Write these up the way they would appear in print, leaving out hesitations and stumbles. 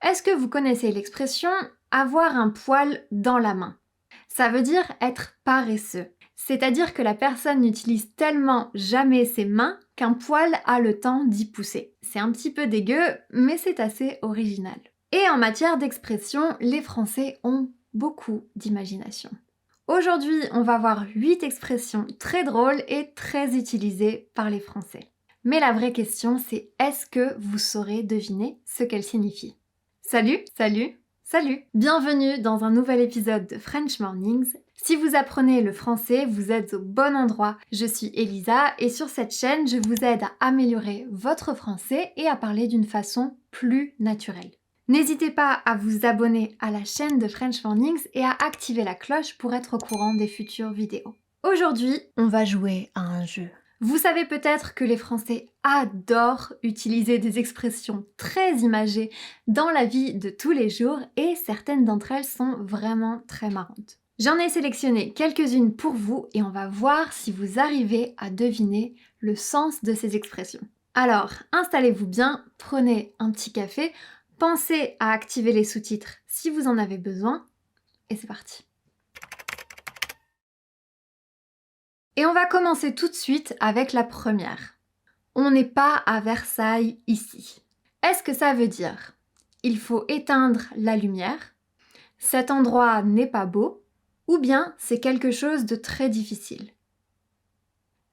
Est-ce que vous connaissez l'expression avoir un poil dans la main? Ça veut dire être paresseux. C'est-à-dire que la personne n'utilise tellement jamais ses mains qu'un poil a le temps d'y pousser. C'est un petit peu dégueu, mais c'est assez original. Et en matière d'expression, les Français ont beaucoup d'imagination. Aujourd'hui, on va voir 8 expressions très drôles et très utilisées par les Français. Mais la vraie question, c'est est-ce que vous saurez deviner ce qu'elles signifient? Salut, salut, salut! Bienvenue dans un nouvel épisode de French Mornings. Si vous apprenez le français, vous êtes au bon endroit. Je suis Elisa et sur cette chaîne, je vous aide à améliorer votre français et à parler d'une façon plus naturelle. N'hésitez pas à vous abonner à la chaîne de French Mornings et à activer la cloche pour être au courant des futures vidéos. Aujourd'hui, on va jouer à un jeu. Vous savez peut-être que les Français adorent utiliser des expressions très imagées dans la vie de tous les jours et certaines d'entre elles sont vraiment très marrantes. J'en ai sélectionné quelques-unes pour vous et on va voir si vous arrivez à deviner le sens de ces expressions. Alors, installez-vous bien, prenez un petit café, pensez à activer les sous-titres si vous en avez besoin et c'est parti. Et on va commencer tout de suite avec la première. On n'est pas à Versailles ici. Est-ce que ça veut dire il faut éteindre la lumière, cet endroit n'est pas beau, ou bien c'est quelque chose de très difficile?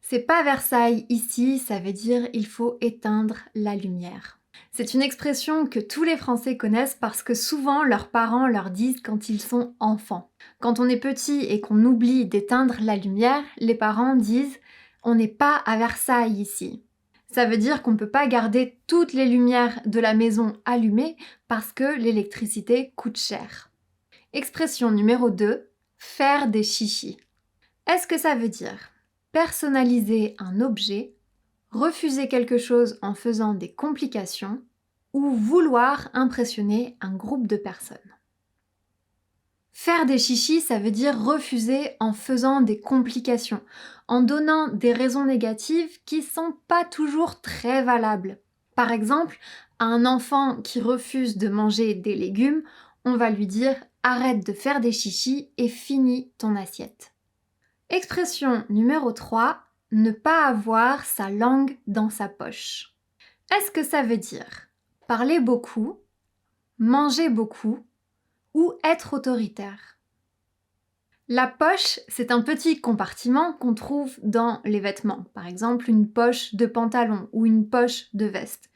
C'est pas Versailles ici, ça veut dire il faut éteindre la lumière. C'est une expression que tous les Français connaissent parce que souvent leurs parents leur disent quand ils sont enfants. Quand on est petit et qu'on oublie d'éteindre la lumière, les parents disent « on n'est pas à Versailles ici ». Ça veut dire qu'on ne peut pas garder toutes les lumières de la maison allumées parce que l'électricité coûte cher. Expression numéro 2, faire des chichis. Est-ce que ça veut dire personnaliser un objet, refuser quelque chose en faisant des complications ou vouloir impressionner un groupe de personnes? Faire des chichis, ça veut dire refuser en faisant des complications, en donnant des raisons négatives qui sont pas toujours très valables. Par exemple, à un enfant qui refuse de manger des légumes, on va lui dire « arrête de faire des chichis et finis ton assiette ». Expression numéro 3, ne pas avoir sa langue dans sa poche. Est-ce que ça veut dire parler beaucoup, manger beaucoup ou être autoritaire? La poche, c'est un petit compartiment qu'on trouve dans les vêtements, par exemple une poche de pantalon ou une poche de veste.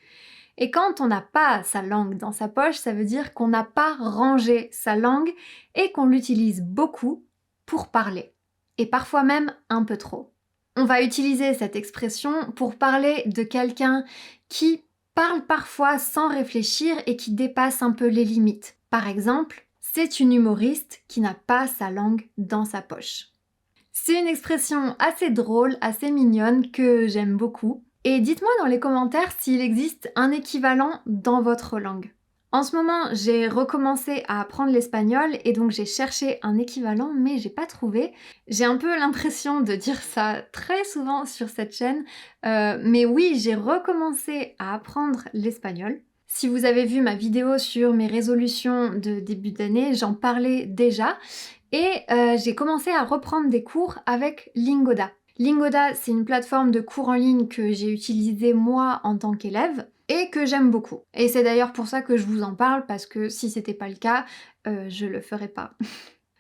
Et quand on n'a pas sa langue dans sa poche, ça veut dire qu'on n'a pas rangé sa langue et qu'on l'utilise beaucoup pour parler. Et parfois même un peu trop. On va utiliser cette expression pour parler de quelqu'un qui parle parfois sans réfléchir et qui dépasse un peu les limites. Par exemple, c'est une humoriste qui n'a pas sa langue dans sa poche. C'est une expression assez drôle, assez mignonne que j'aime beaucoup. Et dites-moi dans les commentaires s'il existe un équivalent dans votre langue. En ce moment, j'ai recommencé à apprendre l'espagnol et donc j'ai cherché un équivalent mais j'ai pas trouvé. J'ai un peu l'impression de dire ça très souvent sur cette chaîne, mais oui, j'ai recommencé à apprendre l'espagnol. Si vous avez vu ma vidéo sur mes résolutions de début d'année, j'en parlais déjà et j'ai commencé à reprendre des cours avec Lingoda. Lingoda, c'est une plateforme de cours en ligne que j'ai utilisée moi en tant qu'élève et que j'aime beaucoup. Et c'est d'ailleurs pour ça que je vous en parle parce que si c'était pas le cas, je le ferais pas.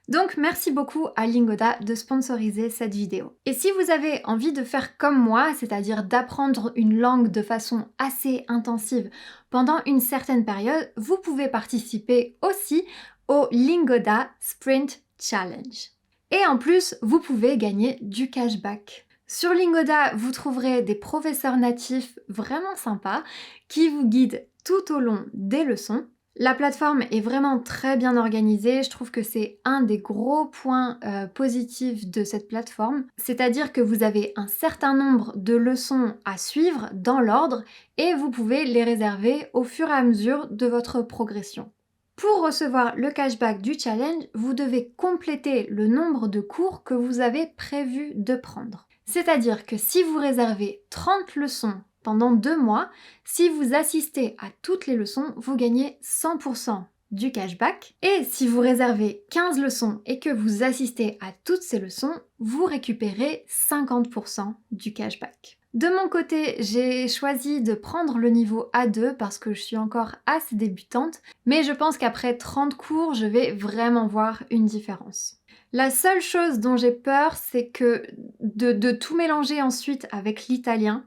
Donc merci beaucoup à Lingoda de sponsoriser cette vidéo. Et si vous avez envie de faire comme moi, c'est-à-dire d'apprendre une langue de façon assez intensive pendant une certaine période, vous pouvez participer aussi au Lingoda Sprint Challenge. Et en plus, vous pouvez gagner du cashback. Sur Lingoda, vous trouverez des professeurs natifs vraiment sympas qui vous guident tout au long des leçons. La plateforme est vraiment très bien organisée, je trouve que c'est un des gros points positifs de cette plateforme, c'est-à-dire que vous avez un certain nombre de leçons à suivre dans l'ordre et vous pouvez les réserver au fur et à mesure de votre progression. Pour recevoir le cashback du challenge, vous devez compléter le nombre de cours que vous avez prévu de prendre. C'est-à-dire que si vous réservez 30 leçons Pendant 2 mois, si vous assistez à toutes les leçons, vous gagnez 100% du cashback. Et si vous réservez 15 leçons et que vous assistez à toutes ces leçons, vous récupérez 50% du cashback. De mon côté, j'ai choisi de prendre le niveau A2 parce que je suis encore assez débutante, mais je pense qu'après 30 cours, je vais vraiment voir une différence. La seule chose dont j'ai peur, c'est que de tout mélanger ensuite avec l'italien.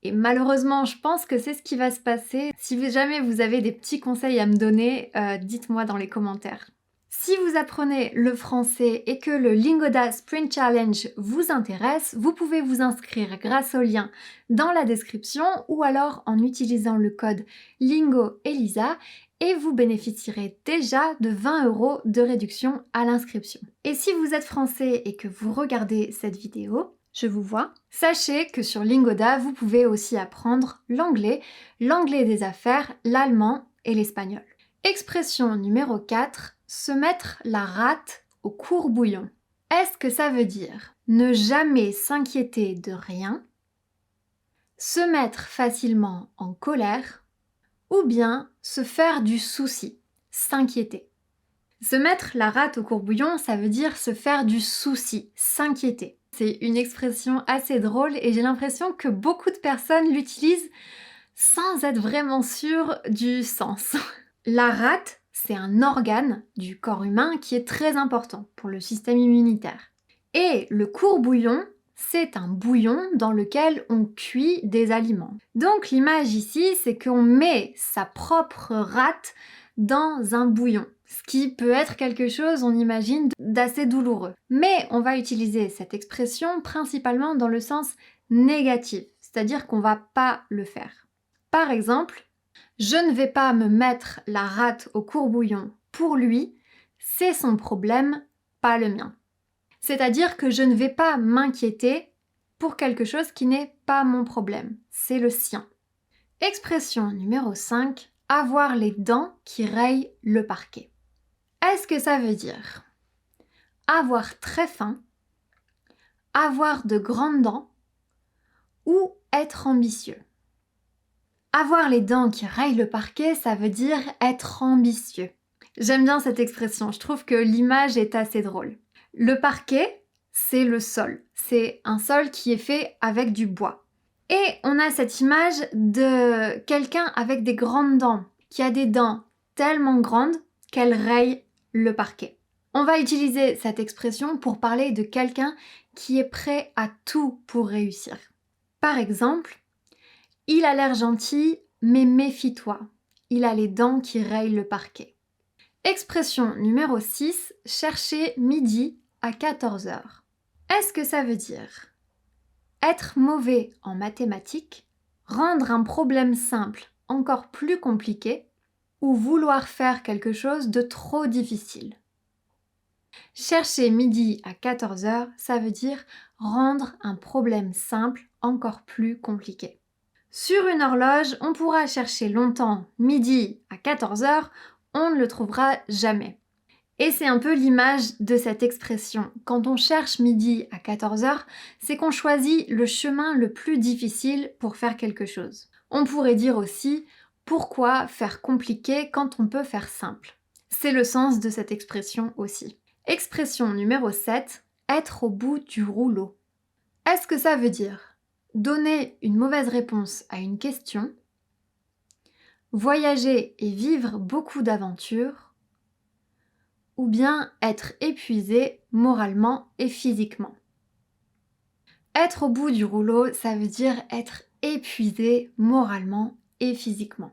Et malheureusement, je pense que c'est ce qui va se passer. Si jamais vous avez des petits conseils à me donner, dites-moi dans les commentaires. Si vous apprenez le français et que le Lingoda Sprint Challenge vous intéresse, vous pouvez vous inscrire grâce au lien dans la description ou alors en utilisant le code LingoElisa et vous bénéficierez déjà de 20 € de réduction à l'inscription. Et si vous êtes français et que vous regardez cette vidéo, je vous vois. Sachez que sur Lingoda, vous pouvez aussi apprendre l'anglais des affaires, l'allemand et l'espagnol. Expression numéro 4, se mettre la rate au courbouillon. Est-ce que ça veut dire ne jamais s'inquiéter de rien, se mettre facilement en colère ou bien se faire du souci, s'inquiéter? Se mettre la rate au courbouillon, ça veut dire se faire du souci, s'inquiéter. C'est une expression assez drôle et j'ai l'impression que beaucoup de personnes l'utilisent sans être vraiment sûres du sens. La rate, c'est un organe du corps humain qui est très important pour le système immunitaire. Et le courbouillon, c'est un bouillon dans lequel on cuit des aliments. Donc l'image ici, c'est qu'on met sa propre rate dans un bouillon. Ce qui peut être quelque chose, on imagine, d'assez douloureux. Mais on va utiliser cette expression principalement dans le sens négatif, c'est-à-dire qu'on va pas le faire. Par exemple, je ne vais pas me mettre la rate au courbouillon pour lui, c'est son problème, pas le mien. C'est-à-dire que je ne vais pas m'inquiéter pour quelque chose qui n'est pas mon problème, c'est le sien. Expression numéro 5, avoir les dents qui rayent le parquet. Est-ce que ça veut dire avoir très faim, avoir de grandes dents ou être ambitieux? Avoir les dents qui rayent le parquet, ça veut dire être ambitieux. J'aime bien cette expression, je trouve que l'image est assez drôle. Le parquet, c'est le sol. C'est un sol qui est fait avec du bois. Et on a cette image de quelqu'un avec des grandes dents, qui a des dents tellement grandes qu'elles rayent le parquet. On va utiliser cette expression pour parler de quelqu'un qui est prêt à tout pour réussir. Par exemple, il a l'air gentil, mais méfie-toi. Il a les dents qui rayent le parquet. Expression numéro 6, chercher midi à 14 h. Est-ce que ça veut dire être mauvais en mathématiques, rendre un problème simple encore plus compliqué ou vouloir faire quelque chose de trop difficile? Chercher midi à 14 h, ça veut dire rendre un problème simple encore plus compliqué. Sur une horloge, on pourra chercher longtemps midi à 14 h, on ne le trouvera jamais. Et c'est un peu l'image de cette expression. Quand on cherche midi à 14 h, c'est qu'on choisit le chemin le plus difficile pour faire quelque chose. On pourrait dire aussi pourquoi faire compliqué quand on peut faire simple. C'est le sens de cette expression aussi. Expression numéro 7, être au bout du rouleau. Est-ce que ça veut dire donner une mauvaise réponse à une question, voyager et vivre beaucoup d'aventures, ou bien être épuisé moralement et physiquement? Être au bout du rouleau, ça veut dire être épuisé moralement et physiquement.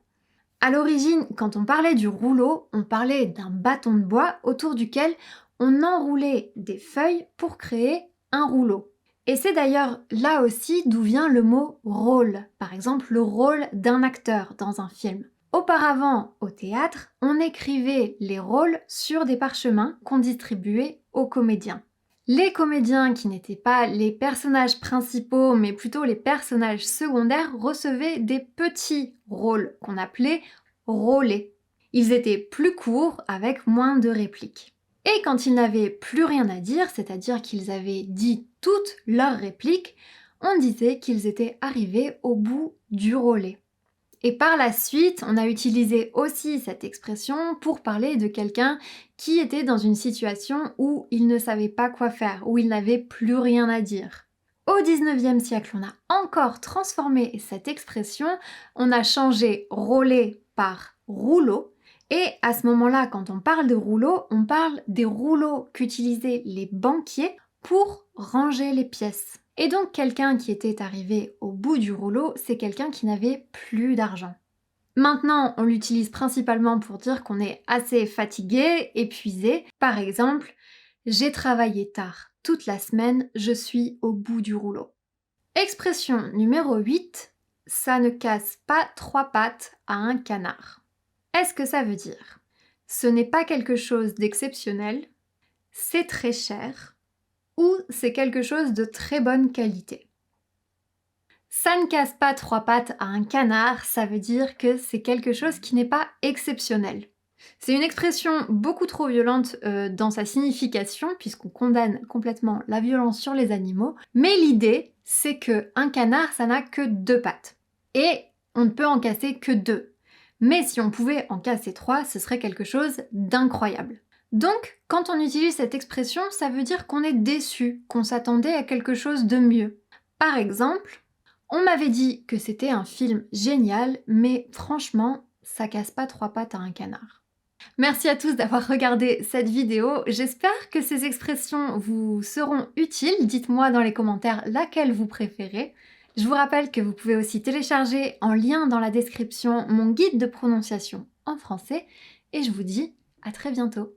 À l'origine, quand on parlait du rouleau, on parlait d'un bâton de bois autour duquel on enroulait des feuilles pour créer un rouleau. Et c'est d'ailleurs là aussi d'où vient le mot rôle, par exemple le rôle d'un acteur dans un film. Auparavant, au théâtre, on écrivait les rôles sur des parchemins qu'on distribuait aux comédiens. Les comédiens qui n'étaient pas les personnages principaux, mais plutôt les personnages secondaires, recevaient des petits rôles qu'on appelait rôlés. Ils étaient plus courts, avec moins de répliques. Et quand ils n'avaient plus rien à dire, c'est-à-dire qu'ils avaient dit toutes leurs répliques, on disait qu'ils étaient arrivés au bout du rouleau. Et par la suite, on a utilisé aussi cette expression pour parler de quelqu'un qui était dans une situation où il ne savait pas quoi faire, où il n'avait plus rien à dire. Au 19e siècle, on a encore transformé cette expression, on a changé rouler par rouleau. Et à ce moment-là, quand on parle de rouleau, on parle des rouleaux qu'utilisaient les banquiers pour ranger les pièces. Et donc quelqu'un qui était arrivé au bout du rouleau, c'est quelqu'un qui n'avait plus d'argent. Maintenant, on l'utilise principalement pour dire qu'on est assez fatigué, épuisé. Par exemple, j'ai travaillé tard toute la semaine, je suis au bout du rouleau. Expression numéro 8, ça ne casse pas 3 pattes à un canard. Est-ce que ça veut dire ce n'est pas quelque chose d'exceptionnel, c'est très cher, ou c'est quelque chose de très bonne qualité. Ça ne casse pas 3 pattes à un canard, ça veut dire que c'est quelque chose qui n'est pas exceptionnel. C'est une expression beaucoup trop violente dans sa signification, puisqu'on condamne complètement la violence sur les animaux, mais l'idée, c'est qu'un canard, ça n'a que 2 pattes. Et on ne peut en casser que 2. Mais si on pouvait en casser 3, ce serait quelque chose d'incroyable. Donc, quand on utilise cette expression, ça veut dire qu'on est déçu, qu'on s'attendait à quelque chose de mieux. Par exemple, on m'avait dit que c'était un film génial, mais franchement, ça casse pas 3 pattes à un canard. Merci à tous d'avoir regardé cette vidéo. J'espère que ces expressions vous seront utiles. Dites-moi dans les commentaires laquelle vous préférez. Je vous rappelle que vous pouvez aussi télécharger en lien dans la description mon guide de prononciation en français. Et je vous dis à très bientôt.